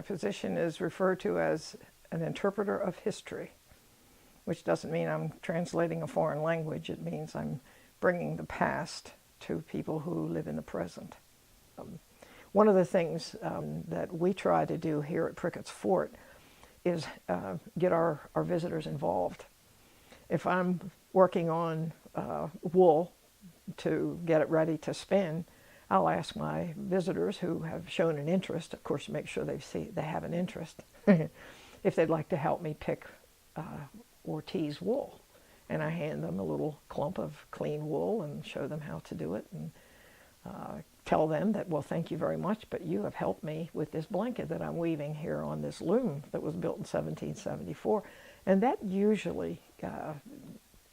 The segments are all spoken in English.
position is referred to as an interpreter of history, which doesn't mean I'm translating a foreign language. It means I'm bringing the past to people who live in the present. One of the things that we try to do here at Pricketts Fort is get our visitors involved. If I'm working on wool to get it ready to spin, I'll ask my visitors who have shown an interest, of course, make sure they have an interest, if they'd like to help me pick or tease wool. And I hand them a little clump of clean wool and show them how to do it, and tell them that, well, thank you very much, but you have helped me with this blanket that I'm weaving here on this loom that was built in 1774. And that usually,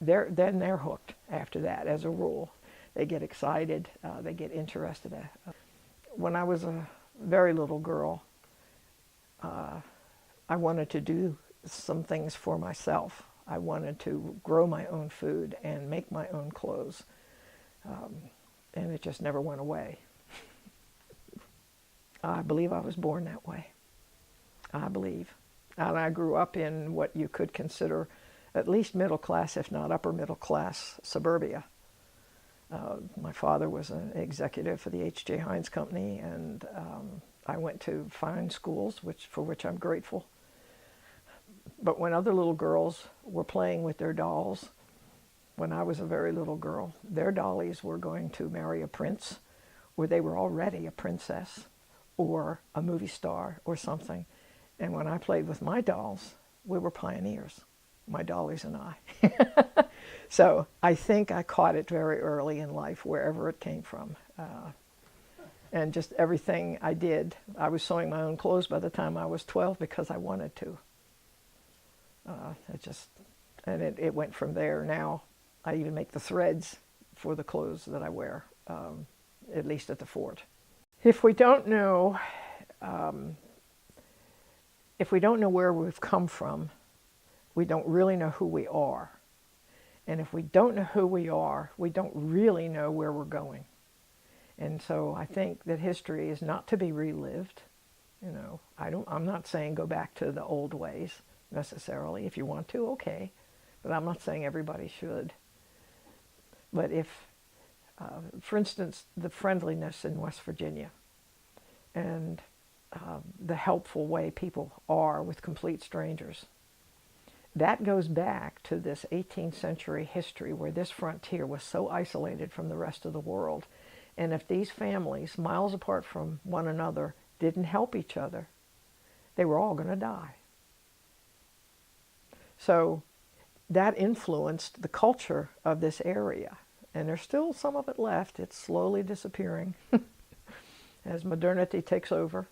then they're hooked after that, as a rule. They get excited, they get interested. When I was a very little girl, I wanted to do some things for myself. I wanted to grow my own food and make my own clothes. And it just never went away. I believe I was born that way. I believe. And I grew up in what you could consider at least middle class, if not upper middle class, suburbia. My father was an executive for the H.J. Heinz Company, and I went to fine schools, for which I'm grateful. But when other little girls were playing with their dolls, when I was a very little girl, their dollies were going to marry a prince, or they were already a princess, or a movie star, or something. And when I played with my dolls, we were pioneers, my dollies and I. So I think I caught it very early in life, wherever it came from. And just everything I did. I was sewing my own clothes by the time I was 12 because I wanted to. It went from there. Now I even make the threads for the clothes that I wear, at least at the fort. If we don't know where we've come from, we don't really know who we are. And if we don't know who we are, we don't really know where we're going. And so I think that history is not to be relived. You know, I'm not saying go back to the old ways necessarily. If you want to, okay. But I'm not saying everybody should. But if, for instance, the friendliness in West Virginia and the helpful way people are with complete strangers, that goes back to this 18th century history where this frontier was so isolated from the rest of the world. And if these families, miles apart from one another, didn't help each other, they were all going to die. So that influenced the culture of this area. And there's still some of it left. It's slowly disappearing as modernity takes over.